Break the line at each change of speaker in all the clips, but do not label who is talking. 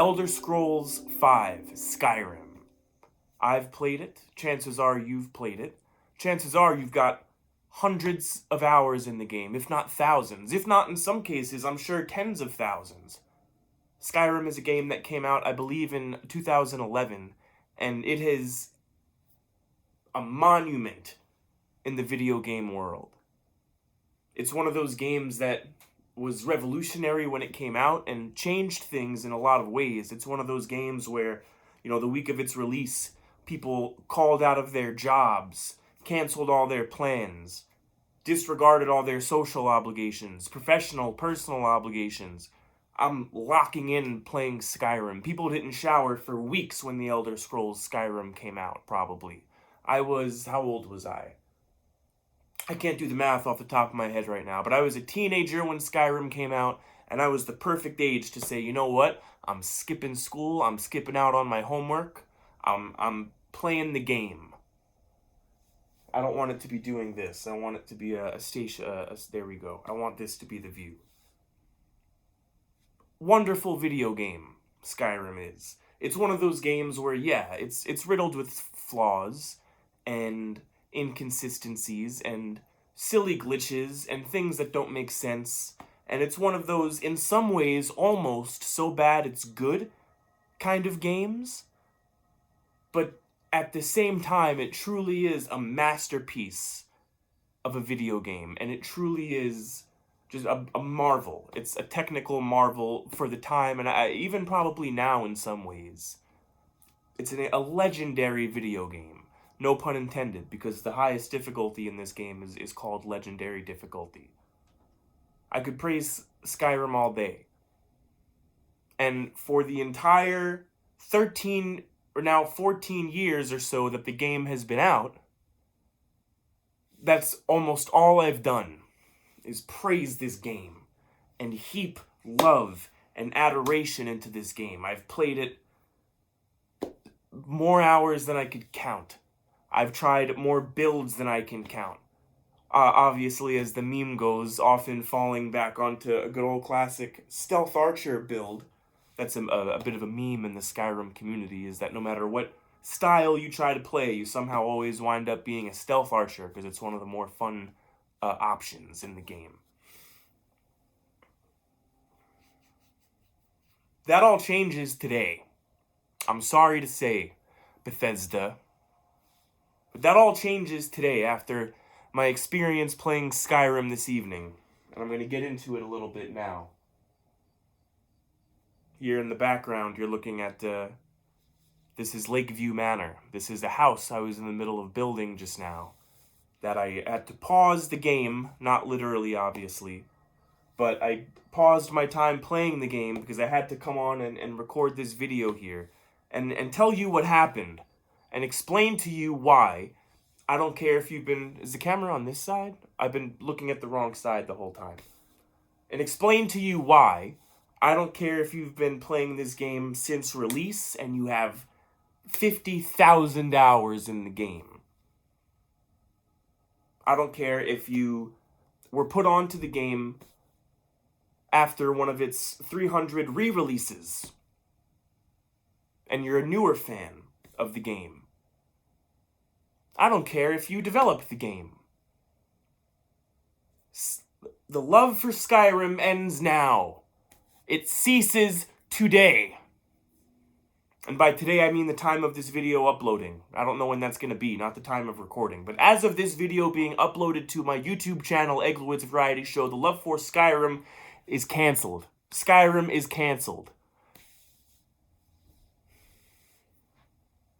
Elder Scrolls V, Skyrim. I've played it. Chances are you've played it. Chances are you've got hundreds of hours in the game, if not thousands. If not, in some cases, I'm sure tens of thousands. Skyrim is a game that came out, I believe, in 2011, and it is a monument in the video game world. It's one of those games that was revolutionary when it came out and changed things in a lot of ways. It's one of those games where, the week of its release, people called out of their jobs, canceled all their plans, disregarded all their social obligations, professional, personal obligations. I'm locking in playing Skyrim. People didn't shower for weeks when the Elder Scrolls Skyrim came out, probably. How old was I? I can't do the math off the top of my head right now, but I was a teenager when Skyrim came out, and I was the perfect age to say, you know what? I'm skipping school, I'm skipping out on my homework, I'm playing the game. I don't want it to be doing this. I want it to be a station, there we go. I want this to be the view. Wonderful video game, Skyrim is. It's one of those games where, it's riddled with flaws and inconsistencies and silly glitches and things that don't make sense. And it's one of those, in some ways, almost so bad it's good kind of games. But at the same time, it truly is a masterpiece of a video game. And it truly is just a marvel. It's a technical marvel for the time, and even probably now in some ways. It's a legendary video game. No pun intended, because the highest difficulty in this game is called legendary difficulty. I could praise Skyrim all day. And for the entire 13 or now 14 years or so that the game has been out, that's almost all I've done, is praise this game and heap love and adoration into this game. I've played it more hours than I could count. I've tried more builds than I can count. Obviously, as the meme goes, often falling back onto a good old classic stealth archer build. That's a bit of a meme in the Skyrim community, is that no matter what style you try to play, you somehow always wind up being a stealth archer, because it's one of the more fun options in the game. That all changes today. I'm sorry to say, Bethesda. But that all changes today after my experience playing Skyrim this evening. And I'm going to get into it a little bit now. Here in the background, you're looking at, this is Lakeview Manor. This is a house I was in the middle of building just now. That I had to pause the game, not literally, obviously. But I paused my time playing the game because I had to come on and record this video here. And tell you what happened. And explain to you why. I don't care if you've been... Is the camera on this side? I've been looking at the wrong side the whole time. And explain to you why. I don't care if you've been playing this game since release and you have 50,000 hours in the game. I don't care if you were put onto the game after one of its 300 re-releases and you're a newer fan of the game. I don't care if you developed the game. The love for Skyrim ends now. It ceases today. And by today, I mean the time of this video uploading. I don't know when that's going to be, not the time of recording. But as of this video being uploaded to my YouTube channel, Eglowitz Variety Show, the love for Skyrim is canceled. Skyrim is canceled.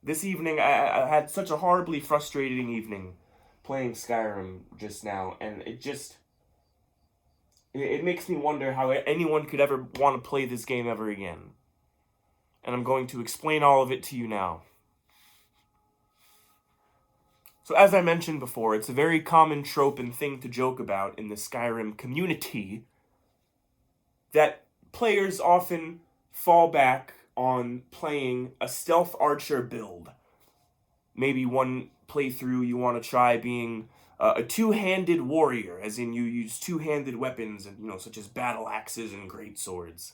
This evening, I had such a horribly frustrating evening playing Skyrim just now, and it makes me wonder how anyone could ever want to play this game ever again. And I'm going to explain all of it to you now. So as I mentioned before, it's a very common trope and thing to joke about in the Skyrim community that players often fall back on playing a stealth archer build. Maybe one playthrough you want to try being a two-handed warrior, as in you use two-handed weapons, and such as battle axes and great swords.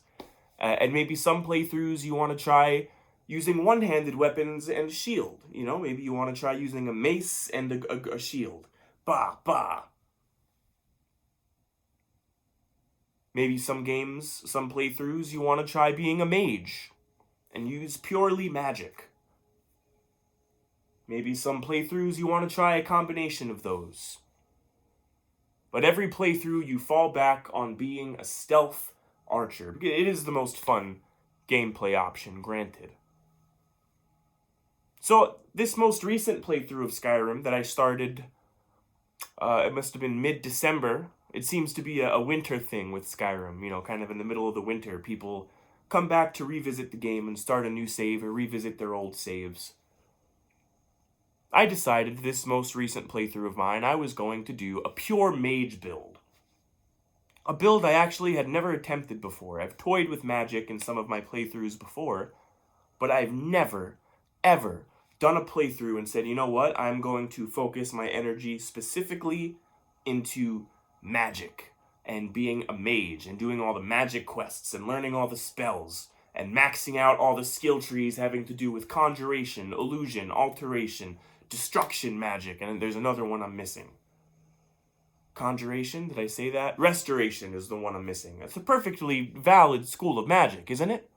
And maybe some playthroughs you want to try using one-handed weapons and shield. You know, maybe you want to try using a mace and a shield. Bah, bah. Maybe some games, some playthroughs, you want to try being a mage and use purely magic. Maybe some playthroughs you want to try a combination of those. But every playthrough you fall back on being a stealth archer. It is the most fun gameplay option, granted. So, this most recent playthrough of Skyrim that I started, it must have been mid-December. It seems to be a winter thing with Skyrim, you know, kind of in the middle of the winter. People come back to revisit the game and start a new save or revisit their old saves. I decided this most recent playthrough of mine, I was going to do a pure mage build. A build I actually had never attempted before. I've toyed with magic in some of my playthroughs before, but I've never, ever done a playthrough and said, you know what, I'm going to focus my energy specifically into magic and being a mage and doing all the magic quests and learning all the spells and maxing out all the skill trees having to do with conjuration, illusion, alteration, destruction magic, and there's another one I'm missing. Conjuration, did I say that? Restoration is the one I'm missing. That's a perfectly valid school of magic, isn't it?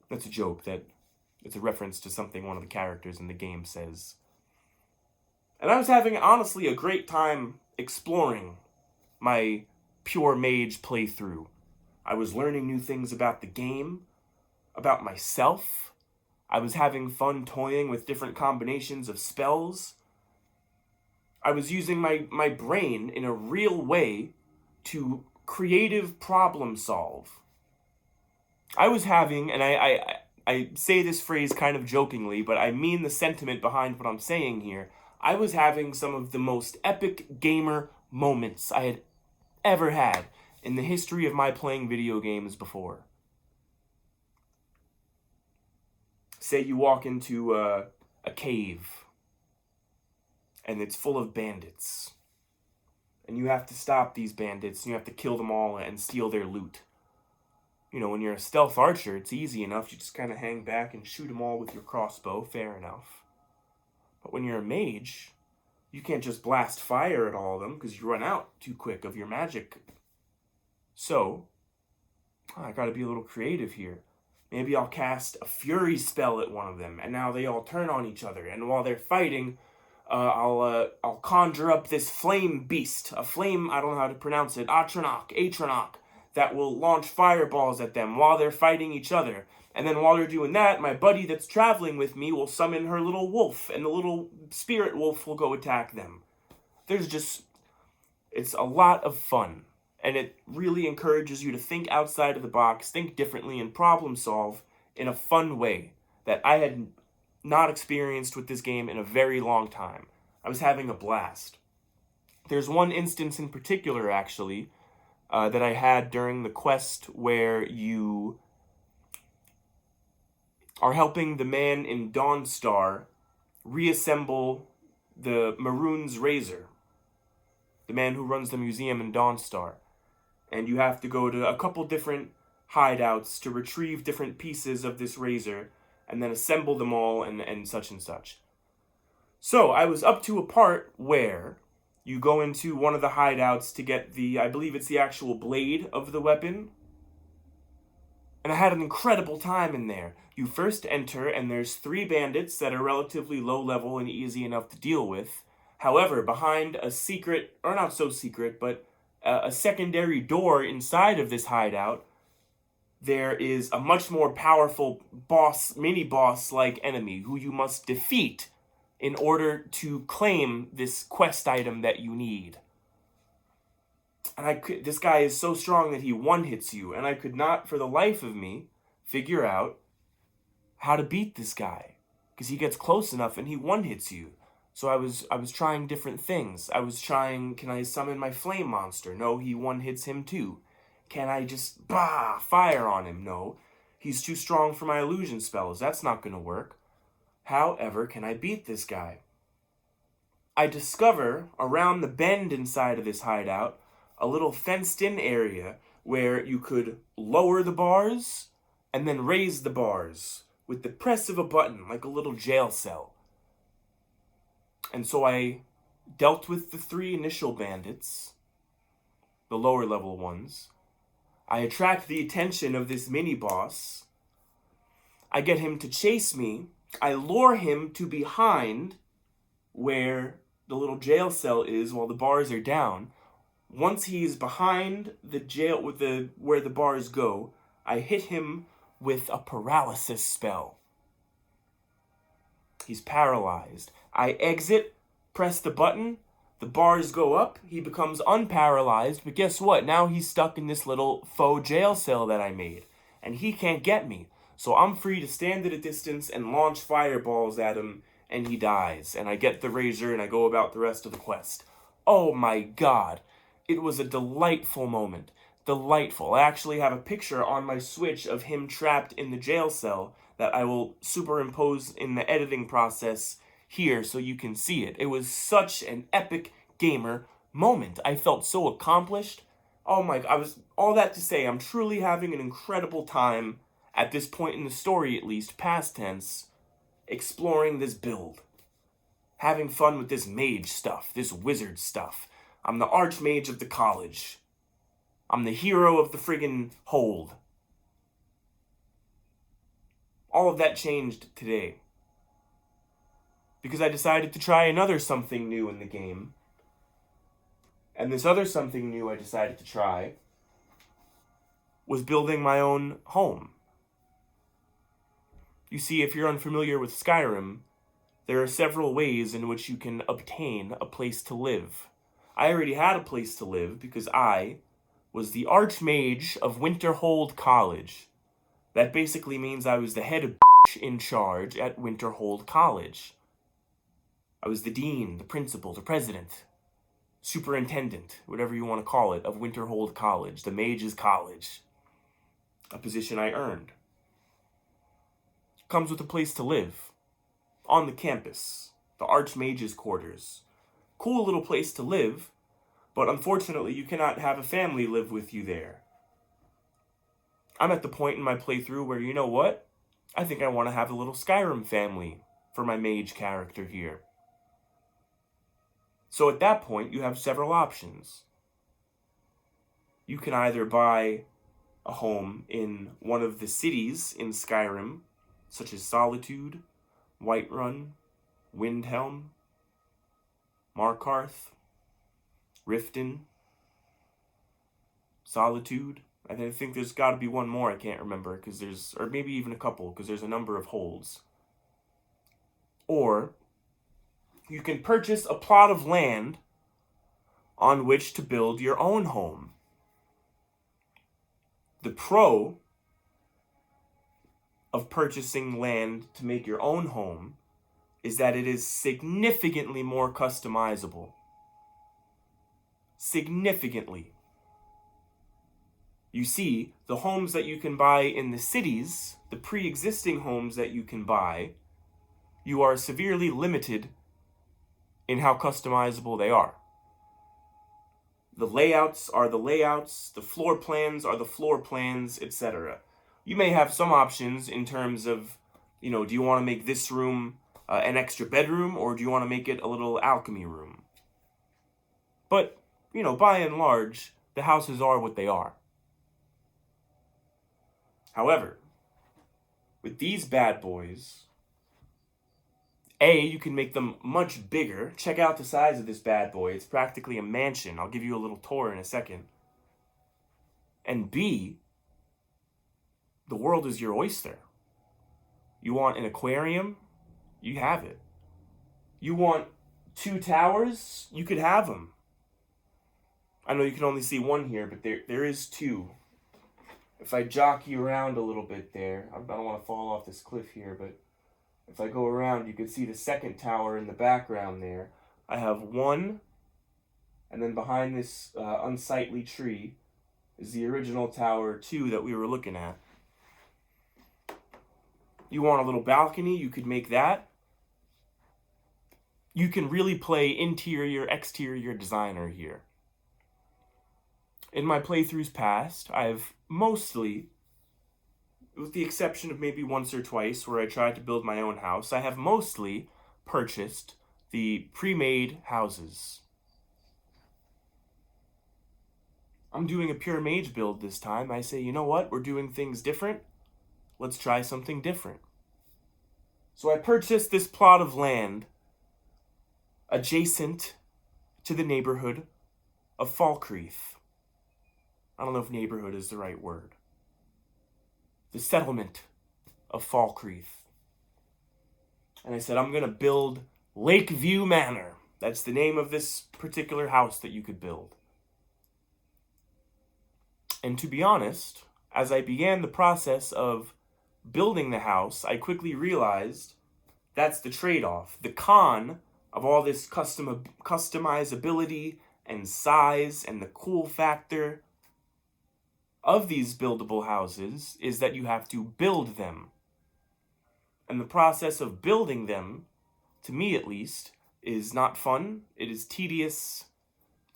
That's a joke. It's a reference to something one of the characters in the game says. And I was having, honestly, a great time exploring my pure mage playthrough. I was learning new things about the game, about myself. I was having fun toying with different combinations of spells. I was using my brain in a real way to creative problem solve. I was having, and I say this phrase kind of jokingly, but I mean the sentiment behind what I'm saying here. I was having some of the most epic gamer moments I had ever had in the history of my playing video games before. Say you walk into a cave, and it's full of bandits. And you have to stop these bandits, and you have to kill them all and steal their loot. You know, when you're a stealth archer, it's easy enough. You just kind of hang back and shoot them all with your crossbow, fair enough. But when you're a mage, you can't just blast fire at all of them, because you run out too quick of your magic. So, I gotta be a little creative here. Maybe I'll cast a fury spell at one of them, and now they all turn on each other. And while they're fighting, I'll conjure up this flame beast, a flame, I don't know how to pronounce it, Atronach, that will launch fireballs at them while they're fighting each other. And then while they're doing that, my buddy that's traveling with me will summon her little wolf, and the little spirit wolf will go attack them. It's a lot of fun. And it really encourages you to think outside of the box, think differently, and problem solve in a fun way that I had not experienced with this game in a very long time. I was having a blast. There's one instance in particular, actually, that I had during the quest where you are helping the man in Dawnstar reassemble the Maroon's Razor, the man who runs the museum in Dawnstar. And you have to go to a couple different hideouts to retrieve different pieces of this razor and then assemble them all and such and such. So I was up to a part where you go into one of the hideouts to get I believe it's the actual blade of the weapon. And I had an incredible time in there. You first enter and there's 3 bandits that are relatively low level and easy enough to deal with. However, behind a secret, or not so secret, but a secondary door inside of this hideout, there is a much more powerful mini-boss-like enemy who you must defeat in order to claim this quest item that you need. And this guy is so strong that he one-hits you, and I could not, for the life of me, figure out how to beat this guy, because he gets close enough and he one-hits you. So I was trying different things. I was trying, can I summon my flame monster? No, he one-hits him too. Can I just, fire on him? No. He's too strong for my illusion spells. That's not going to work. However, can I beat this guy? I discover, around the bend inside of this hideout, a little fenced-in area where you could lower the bars and then raise the bars with the press of a button, like a little jail cell. And so I dealt with the 3 initial bandits, the lower level ones. I attract the attention of this mini-boss. I get him to chase me. I lure him to behind where the little jail cell is while the bars are down. Once he's behind the jail where the bars go, I hit him with a paralysis spell. He's paralyzed. I exit, press the button, the bars go up, he becomes unparalyzed, but guess what? Now he's stuck in this little faux jail cell that I made, and he can't get me. So I'm free to stand at a distance and launch fireballs at him, and he dies. And I get the razor and I go about the rest of the quest. Oh my god. It was a delightful moment. Delightful. I actually have a picture on my Switch of him trapped in the jail cell that I will superimpose in the editing process here so you can see it. It was such an epic gamer moment. I felt so accomplished. Oh my god. All that to say, I'm truly having an incredible time at this point in the story, at least, past tense, exploring this build. Having fun with this mage stuff, this wizard stuff. I'm the archmage of the college. I'm the hero of the friggin' hold. All of that changed today. Because I decided to try another something new in the game. And this other something new I decided to try was building my own home. You see, if you're unfamiliar with Skyrim, there are several ways in which you can obtain a place to live. I already had a place to live because I was the Archmage of Winterhold College. That basically means I was the head of in charge at Winterhold College. I was the dean, the principal, the president, superintendent, whatever you want to call it, of Winterhold College, the Mage's College. A position I earned. Comes with a place to live. On the campus. The Archmage's quarters. Cool little place to live, but unfortunately you cannot have a family live with you there. I'm at the point in my playthrough where, you know what? I think I want to have a little Skyrim family for my mage character here. So at that point, you have several options. You can either buy a home in one of the cities in Skyrim, such as Solitude, Whiterun, Windhelm, Markarth, Riften, Solitude. I think there's got to be one more I can't remember, or maybe even a couple, because there's a number of holds. Or you can purchase a plot of land on which to build your own home. The pro of purchasing land to make your own home is that it is significantly more customizable. Significantly. You see, the homes that you can buy in the cities, the pre-existing homes that you can buy, you are severely limited in how customizable they are. The layouts are the layouts, the floor plans are the floor plans, etc. You may have some options in terms of, do you want to make this room an extra bedroom, or do you want to make it a little alchemy room? But, by and large, the houses are what they are. However, with these bad boys, you can make them much bigger. Check out the size of this bad boy. It's practically a mansion. I'll give you a little tour in a second. And B, the world is your oyster. You want an aquarium? You have it. You want 2 towers? You could have them. I know you can only see one here, but there is 2. If I jockey around a little bit there, I don't want to fall off this cliff here, but if I go around, you can see the second tower in the background there. I have 1, and then behind this unsightly tree is the original tower 2 that we were looking at. You want a little balcony, you could make that. You can really play interior, exterior designer here. In my playthroughs past, I've mostly, with the exception of maybe once or twice where I tried to build my own house, I have mostly purchased the pre-made houses. I'm doing a pure mage build this time. I say, you know what? We're doing things different. Let's try something different. So I purchased this plot of land adjacent to the neighborhood of Falkreath. I don't know if neighborhood is the right word. The settlement of Falkreath. And I said, I'm going to build Lakeview Manor. That's the name of this particular house that you could build. And to be honest, as I began the process of building the house, I quickly realized that's the trade-off. The con of all this customizability and size and the cool factor of these buildable houses is that you have to build them. And the process of building them, to me at least, is not fun. It is tedious,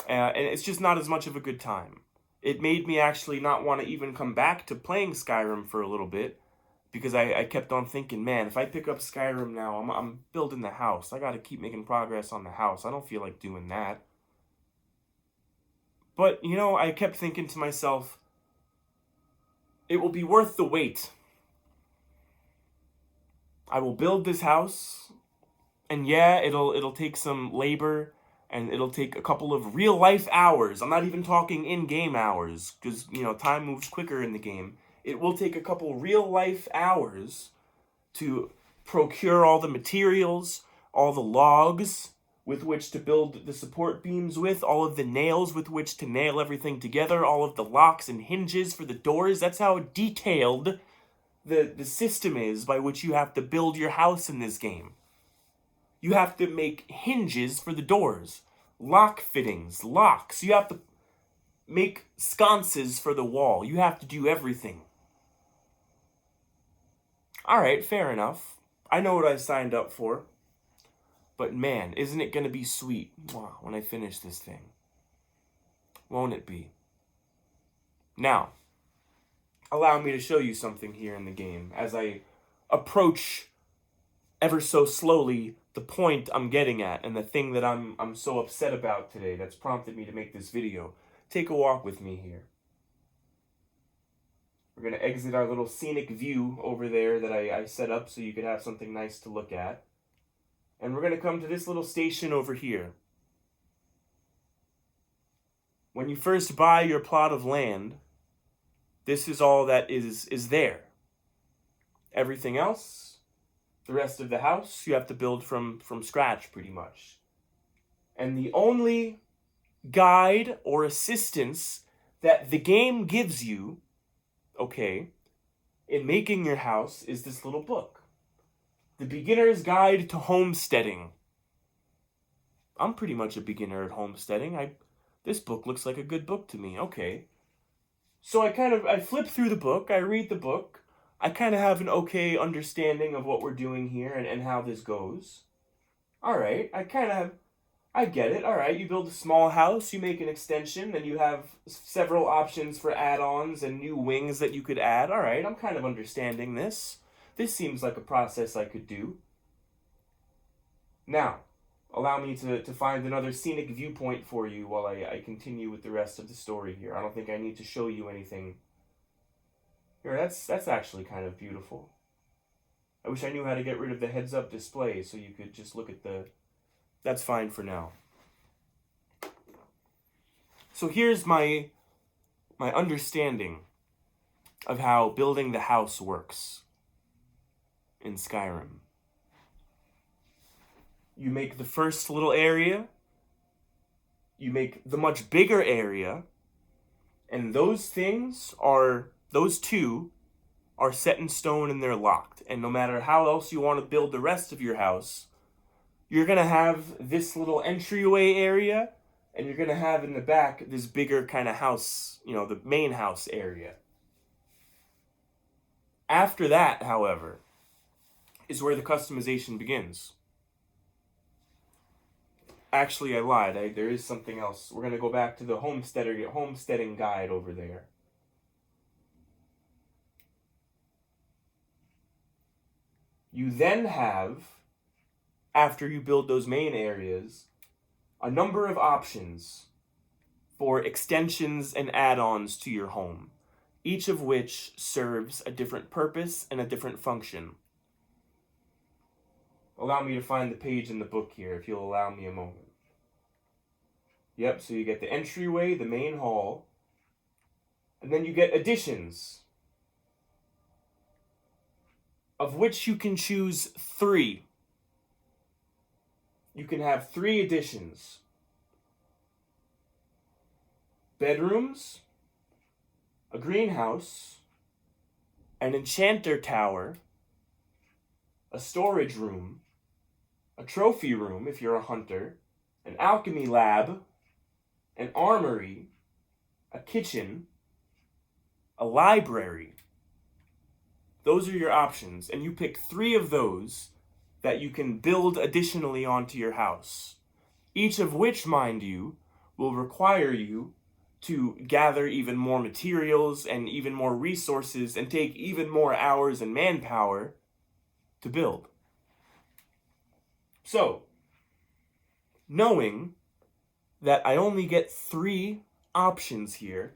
and it's just not as much of a good time. It made me actually not want to even come back to playing Skyrim for a little bit, because I kept on thinking, man, if I pick up Skyrim now, I'm building the house. I got to keep making progress on the house. I don't feel like doing that. But, you know, I kept thinking to myself, it will be worth the wait. I will build this house, and yeah, it'll take some labor, and it'll take a couple of real-life hours. I'm not even talking in-game hours, because, you know, time moves quicker in the game. It will take a couple real-life hours to procure all the materials, all the logs with which to build the support beams with, all of the nails with which to nail everything together, all of the locks and hinges for the doors. That's how detailed the system is by which you have to build your house in this game. You have to make hinges for the doors, lock fittings, locks. You have to make sconces for the wall. You have to do everything. All right, fair enough. I know what I signed up for. But man, isn't it going to be sweet when I finish this thing? Won't it be? Now, allow me to show you something here in the game as I approach ever so slowly the point I'm getting at and the thing that I'm so upset about today that's prompted me to make this video. Take a walk with me here. We're going to exit our little scenic view over there that I set up so you could have something nice to look at. And we're going to come to this little station over here. When you first buy your plot of land, this is all that is there. Everything else, the rest of the house, you have to build from scratch pretty much. And the only guide or assistance that the game gives you, okay, in making your house is this little book. The Beginner's Guide to Homesteading. I'm pretty much a beginner at homesteading. This book looks like a good book to me. Okay. So I flip through the book, I read the book, I kind of have an okay understanding of what we're doing here and how this goes. Alright, I get it. Alright, you build a small house, you make an extension, then you have several options for add-ons and new wings that you could add. Alright, I'm kind of understanding this. This seems like a process I could do. Now, allow me to find another scenic viewpoint for you while I continue with the rest of the story here. I don't think I need to show you anything. Here, that's actually kind of beautiful. I wish I knew how to get rid of the heads-up display so you could just look at the... That's fine for now. So here's my understanding of how building the house works in Skyrim. You make the first little area, you make the much bigger area, and those two are set in stone and they're locked. And no matter how else you want to build the rest of your house, you're going to have this little entryway area, and you're going to have in the back this bigger kind of house, you know, the main house area. After that, however, is where the customization begins. Actually, I lied. There is something else. We're going to go back to the homesteading guide over there. You then have, after you build those main areas, a number of options for extensions and add-ons to your home, each of which serves a different purpose and a different function. Allow me to find the page in the book here, if you'll allow me a moment. Yep, so you get the entryway, the main hall, and then you get additions, of which you can choose 3. You can have 3 additions. Bedrooms, a greenhouse, an enchanter tower, a storage room, a trophy room if you're a hunter, an alchemy lab, an armory, a kitchen, a library. Those are your options, and you pick 3 of those that you can build additionally onto your house. Each of which, mind you, will require you to gather even more materials and even more resources and take even more hours and manpower to build. So, knowing that I only get 3 options here,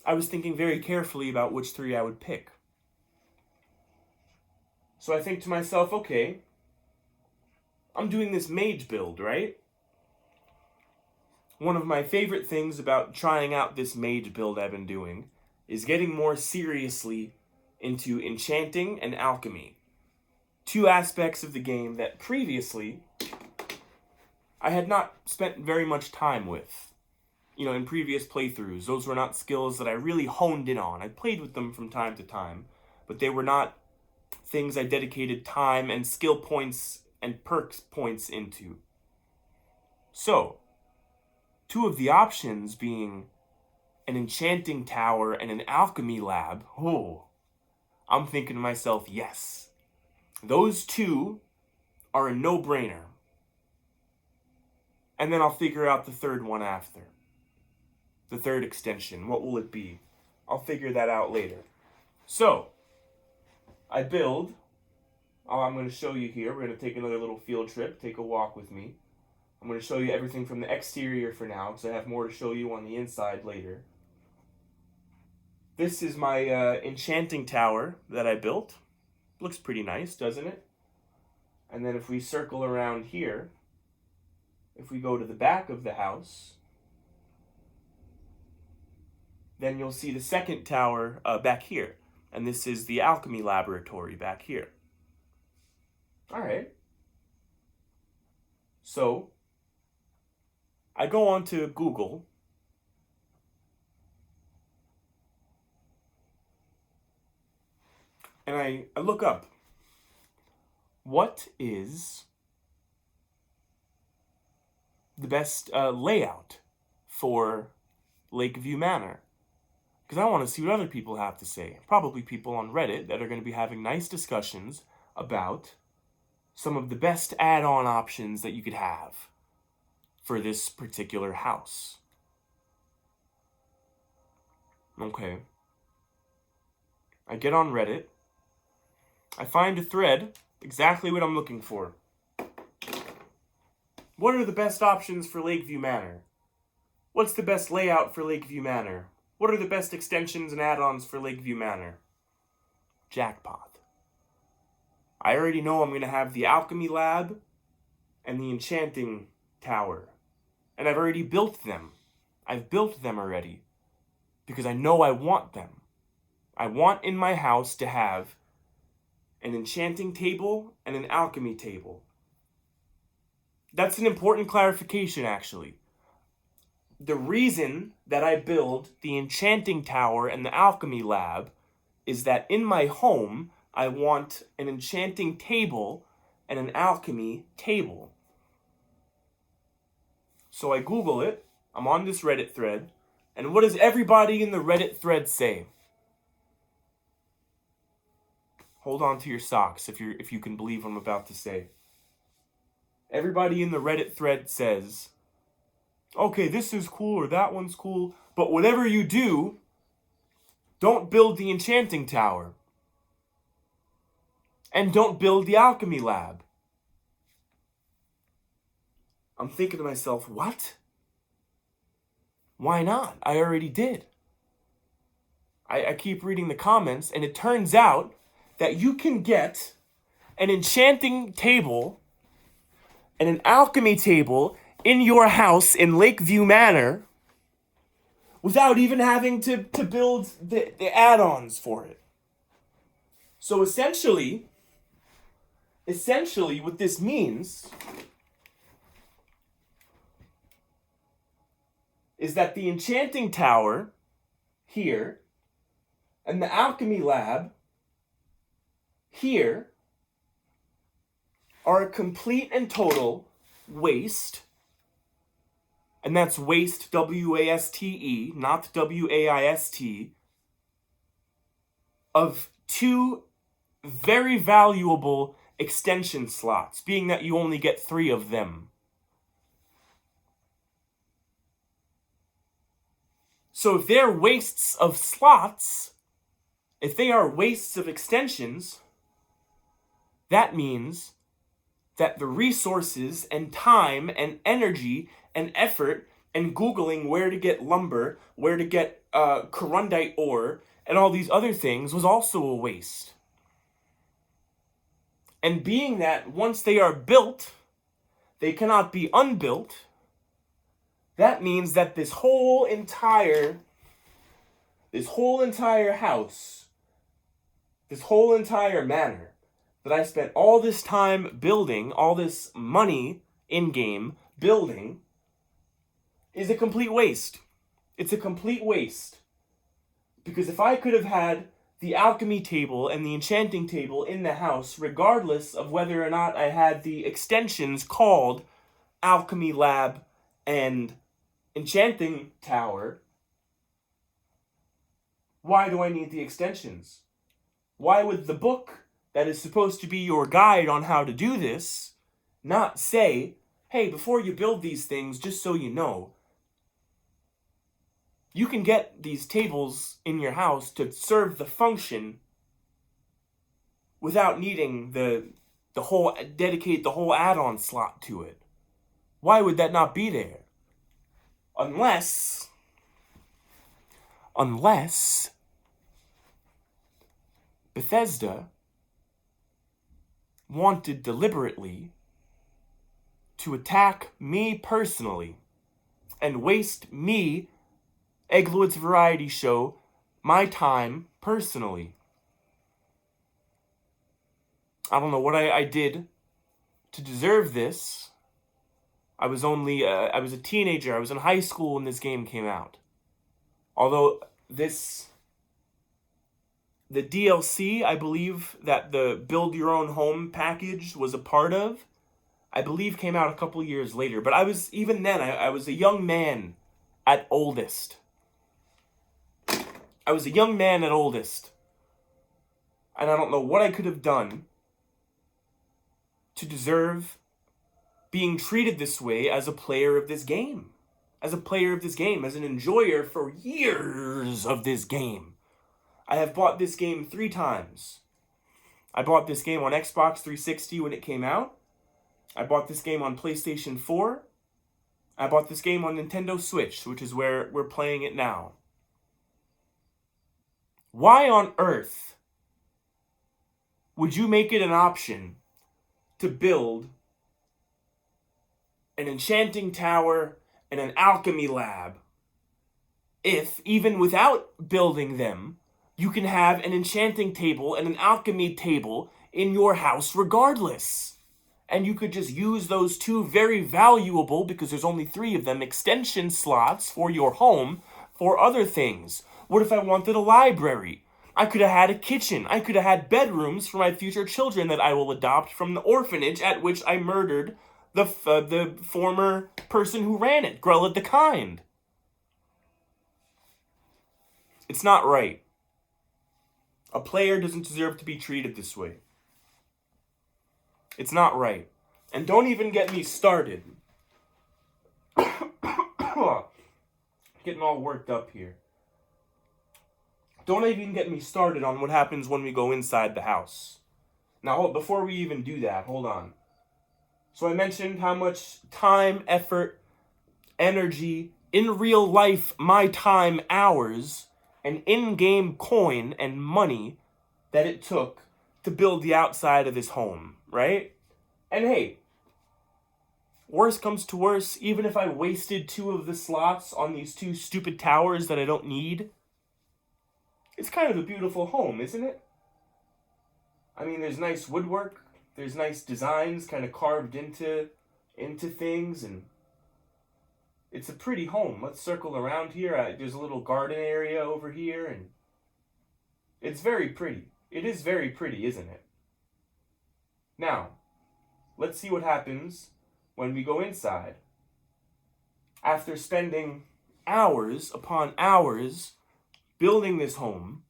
I was thinking very carefully about which 3 I would pick. So I think to myself, okay, I'm doing this mage build, right? One of my favorite things about trying out this mage build I've been doing is getting more seriously into enchanting and alchemy. 2 aspects of the game that previously I had not spent very much time with. In previous playthroughs, those were not skills that I really honed in on. I played with them from time to time, but they were not things I dedicated time and skill points and perks points into. So, 2 of the options being an enchanting tower and an alchemy lab, I'm thinking to myself, yes, those 2 are a no-brainer. And then I'll figure out the 3rd one after. The 3rd extension, what will it be? I'll figure that out later. So, I build. I'm going to show you here. We're going to take another little field trip, take a walk with me. I'm going to show you everything from the exterior for now, because I have more to show you on the inside later. This is my enchanting tower that I built. Looks pretty nice, doesn't it? And then if we circle around here, if we go to the back of the house, then you'll see the 2nd tower back here. And this is the alchemy laboratory back here. All right. So, I go on to Google. And I look up, what is the best layout for Lakeview Manor? Because I want to see what other people have to say. Probably people on Reddit that are going to be having nice discussions about some of the best add-on options that you could have for this particular house. Okay. I get on Reddit. I find a thread, exactly what I'm looking for. What are the best options for Lakeview Manor? What's the best layout for Lakeview Manor? What are the best extensions and add-ons for Lakeview Manor? Jackpot. I already know I'm going to have the alchemy lab and the enchanting tower. And I've already built them. I've built them already. Because I know I want them. I want in my house to have an enchanting table and an alchemy table. That's an important clarification, actually. The reason that I build the enchanting tower and the alchemy lab is that in my home, I want an enchanting table and an alchemy table. So I Google it. I'm on this Reddit thread. And what does everybody in the Reddit thread say? Hold on to your socks if you can believe what I'm about to say. Everybody in the Reddit thread says, okay, this is cool or that one's cool, but whatever you do, don't build the enchanting tower. And don't build the alchemy lab. I'm thinking to myself, what? Why not? I already did. I keep reading the comments, and it turns out that you can get an enchanting table and an alchemy table in your house in Lakeview Manor without even having to build the add-ons for it. So essentially, what this means is that the enchanting tower here and the alchemy lab here are a complete and total waste. And that's waste, W-A-S-T-E, not W-A-I-S-T, of 2 very valuable extension slots, being that you only get 3 of them. So if they're wastes of slots, if they are wastes of extensions, that means that the resources and time and energy and effort and Googling where to get lumber, where to get corundite ore, and all these other things was also a waste. And being that once they are built, they cannot be unbuilt, that means that this whole entire house, this whole entire manor, that I spent all this time building, all this money in-game building, is a complete waste. It's a complete waste. Because if I could have had the alchemy table and the enchanting table in the house, regardless of whether or not I had the extensions called Alchemy Lab and Enchanting Tower, why do I need the extensions? Why would the book that is supposed to be your guide on how to do this not say, hey, before you build these things, just so you know, you can get these tables in your house to serve the function without needing dedicate the whole add-on slot to it. Why would that not be there? Unless Bethesda wanted deliberately to attack me personally and waste me, Eglowitz Variety Show, my time personally. I don't know what I did to deserve this. I was a teenager. I was in high school when this game came out. Although the DLC, I believe, that the Build Your Own Home package was a part of, I believe came out a couple years later. But I was a young man at oldest. I was a young man at oldest. And I don't know what I could have done to deserve being treated this way as a player of this game. As an enjoyer for years of this game. I have bought this game 3 times. I bought this game on Xbox 360 when it came out. I bought this game on PlayStation 4. I bought this game on Nintendo Switch, which is where we're playing it now. Why on earth would you make it an option to build an enchanting tower and an alchemy lab if, even without building them, you can have an enchanting table and an alchemy table in your house regardless? And you could just use those 2 very valuable, because there's only 3 of them, extension slots for your home for other things. What if I wanted a library? I could have had a kitchen. I could have had bedrooms for my future children that I will adopt from the orphanage at which I murdered the former person who ran it, Grella the Kind. It's not right. A player doesn't deserve to be treated this way. It's not right. And don't even get me started. Getting all worked up here. Don't even get me started on what happens when we go inside the house. Now, before we even do that, hold on. So I mentioned how much time, effort, energy, in real life, my time, hours, and in-game coin and money that it took to build the outside of this home, right? And hey, worst comes to worst, even if I wasted 2 of the slots on these 2 stupid towers that I don't need, it's kind of a beautiful home, isn't it? I mean, there's nice woodwork, there's nice designs kind of carved into things, and it's a pretty home. Let's circle around here. There's a little garden area over here, and it's very pretty. It is very pretty, isn't it? Now, let's see what happens when we go inside. After spending hours upon hours building this home,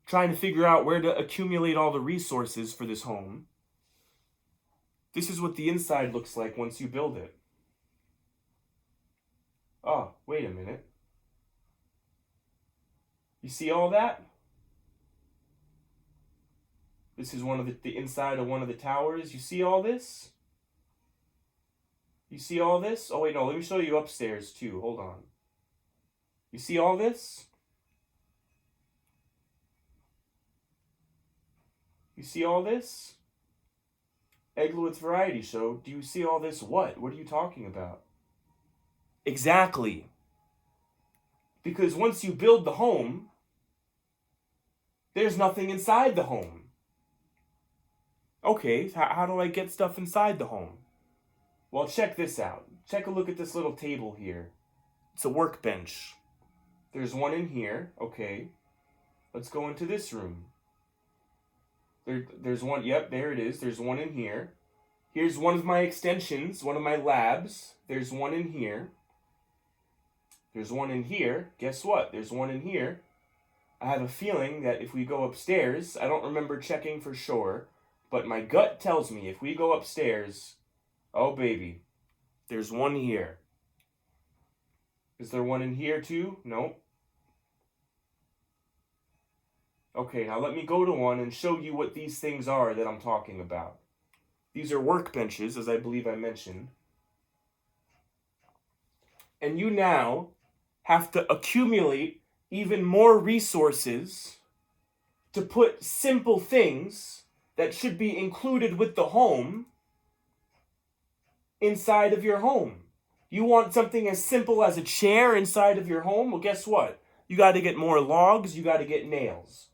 trying to figure out where to accumulate all the resources for this home, this is what the inside looks like once you build it. Oh, wait a minute. You see all that? This is one of the inside of one of the towers. You see all this? You see all this? Oh, wait, no, let me show you upstairs, too. Hold on. You see all this? You see all this? Eglowitz Variety Show, do you see all this what? What are you talking about? Exactly. Because once you build the home, there's nothing inside the home. Okay, how do I get stuff inside the home? Well, check this out. Check a look at this little table here. It's a workbench. There's one in here. Okay. Let's go into this room. There's one. Yep, there it is. There's one in here. Here's one of my extensions, one of my labs. There's one in here. There's one in here. Guess what? There's one in here. I have a feeling that if we go upstairs, I don't remember checking for sure, but my gut tells me if we go upstairs, oh baby, there's one here. Is there one in here too? No. Okay, now let me go to one and show you what these things are that I'm talking about. These are workbenches, as I believe I mentioned. And you now have to accumulate even more resources to put simple things that should be included with the home inside of your home. You want something as simple as a chair inside of your home? Well, guess what? You got to get more logs, you got to get nails.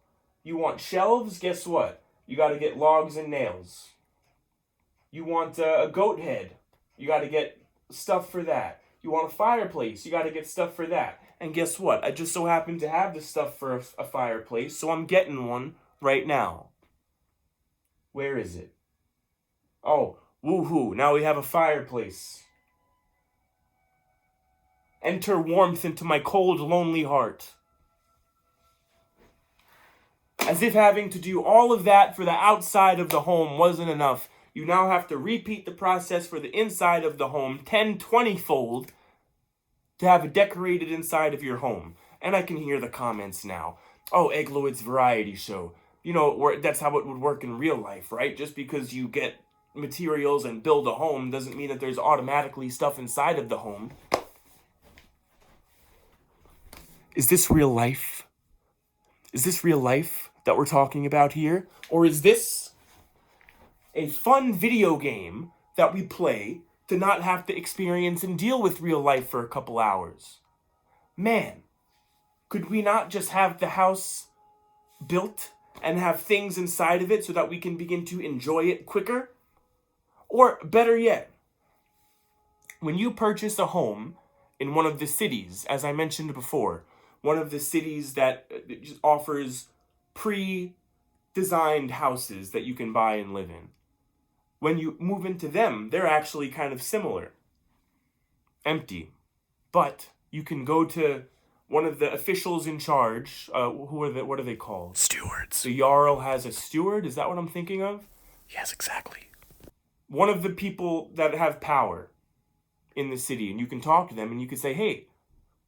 You want shelves? Guess what? You got to get logs and nails. You want a goat head? You got to get stuff for that. You want a fireplace? You got to get stuff for that. And guess what? I just so happen to have the stuff for a fireplace, so I'm getting one right now. Where is it? Oh, woohoo, now we have a fireplace. Enter warmth into my cold, lonely heart. As if having to do all of that for the outside of the home wasn't enough, you now have to repeat the process for the inside of the home 10, 20-fold to have a decorated inside of your home. And I can hear the comments now. Oh, Eglowitz Variety Show. You know, that's how it would work in real life, right? Just because you get materials and build a home doesn't mean that there's automatically stuff inside of the home. Is this real life? Is this real life that we're talking about here? Or is this a fun video game that we play to not have to experience and deal with real life for a couple hours? Man, could we not just have the house built and have things inside of it so that we can begin to enjoy it quicker? Or better yet, when you purchase a home in one of the cities, as I mentioned before, one of the cities that offers pre-designed houses that you can buy and live in. When you move into them, they're actually kind of similar. Empty. But you can go to one of the officials in charge. What are they called?
Stewards.
The Jarl has a steward? Is that what I'm thinking of?
Yes, exactly.
one of the people that have power in the city, and you can talk to them and you can say, hey,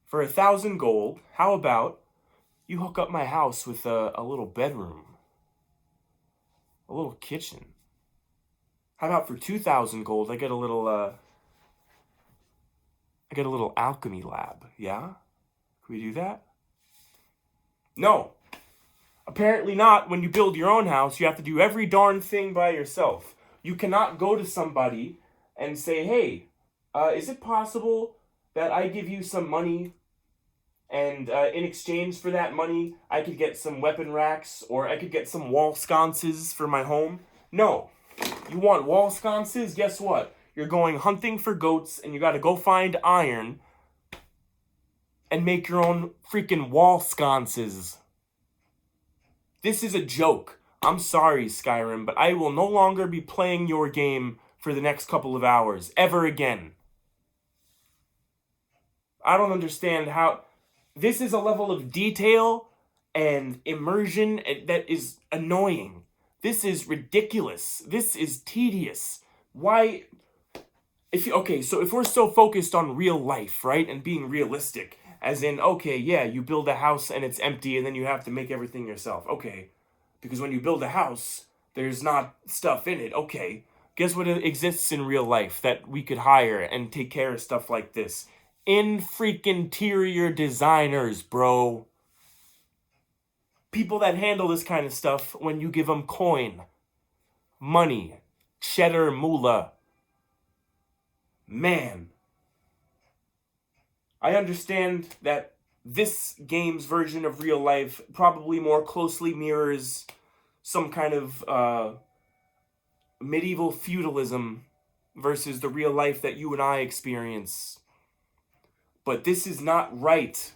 for 1,000 gold, how about you hook up my house with a little bedroom, a little kitchen? How about for 2,000 gold, I get a little alchemy lab, yeah? Can we do that? No. Apparently not. When you build your own house, you have to do every darn thing by yourself. You cannot go to somebody and say, hey, is it possible that I give you some money and in exchange for that money, I could get some weapon racks or I could get some wall sconces for my home? No. You want wall sconces? Guess what? You're going hunting for goats and you gotta go find iron and make your own freaking wall sconces. This is a joke. I'm sorry, Skyrim, but I will no longer be playing your game for the next couple of hours, ever again. I don't understand how... This is a level of detail and immersion that is annoying. This is ridiculous. This is tedious. Why... So if we're so focused on real life, right, and being realistic, as in, okay, yeah, you build a house and it's empty and then you have to make everything yourself. Okay, because when you build a house, there's not stuff in it. Okay, guess what exists in real life that we could hire and take care of stuff like this? Interior designers, bro. People that handle this kind of stuff when you give them coin, money, cheddar moolah. Man. I understand that this game's version of real life probably more closely mirrors some kind of medieval feudalism versus the real life that you and I experience. But this is not right.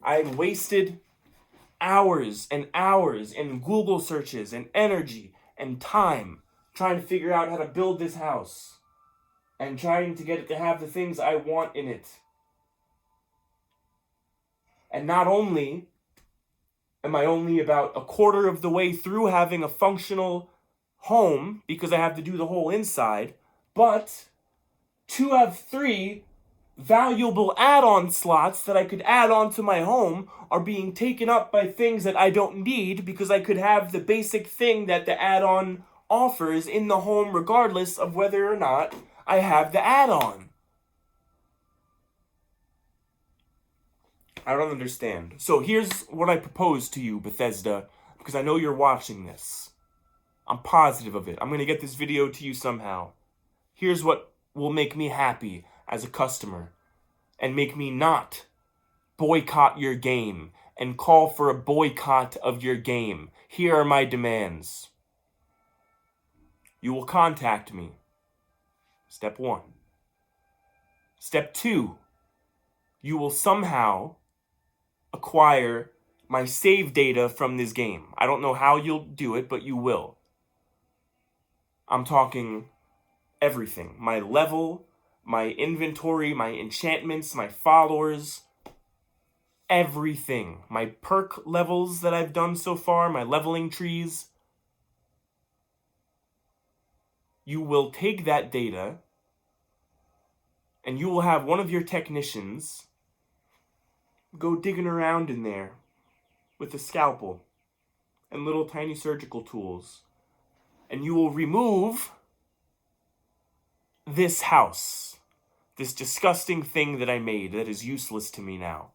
I wasted hours and hours in Google searches and energy and time trying to figure out how to build this house and trying to get it to have the things I want in it. And not only am I only about a quarter of the way through having a functional home because I have to do the whole inside, but 2 out of 3 valuable add-on slots that I could add on to my home are being taken up by things that I don't need because I could have the basic thing that the add-on offers in the home regardless of whether or not I have the add-on. I don't understand. So here's what I propose to you, Bethesda, because I know you're watching this. I'm positive of it. I'm going to get this video to you somehow. Here's what will make me happy as a customer and make me not boycott your game and call for a boycott of your game. Here are my demands. You will contact me. Step 1. Step 2. You will somehow acquire my save data from this game. I don't know how you'll do it, but you will. I'm talking everything. My level, my inventory, my enchantments, my followers, everything. My perk levels that I've done so far, my leveling trees. You will take that data and you will have one of your technicians go digging around in there with a scalpel and little tiny surgical tools. And you will remove this house, this disgusting thing that I made that is useless to me now.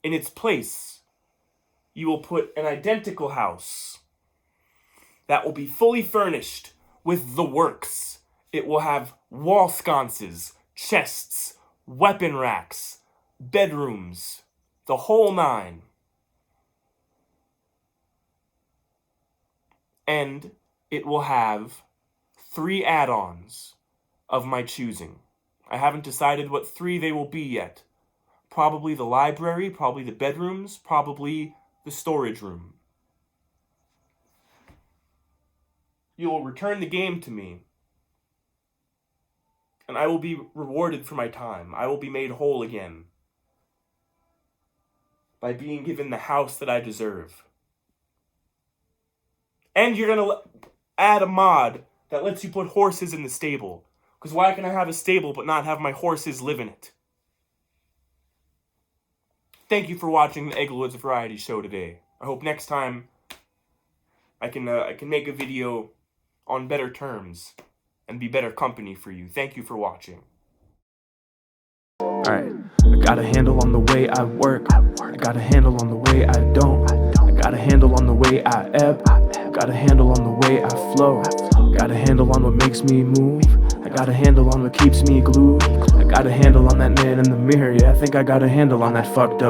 In its place, you will put an identical house that will be fully furnished with the works. It will have wall sconces, chests, weapon racks, bedrooms, the whole 9. And it will have 3 add-ons of my choosing. I haven't decided what 3 they will be yet. Probably the library, probably the bedrooms, probably the storage room. You will return the game to me, and I will be rewarded for my time. I will be made whole again by being given the house that I deserve. And you're gonna add a mod that lets you put horses in the stable. Because why can I have a stable but not have my horses live in it? Thank you for watching the Eglowitz Variety Show today. I hope next time I can make a video on better terms and be better company for you. Thank you for watching.
Alright, I got a handle on the way I work. I got a handle on the way I don't. I got a handle on the way I ebb. Got a handle on the way I flow. Got a handle on what makes me move. I got a handle on what keeps me glued. I got a handle on that man in the mirror. Yeah, I think I got a handle on that fucked up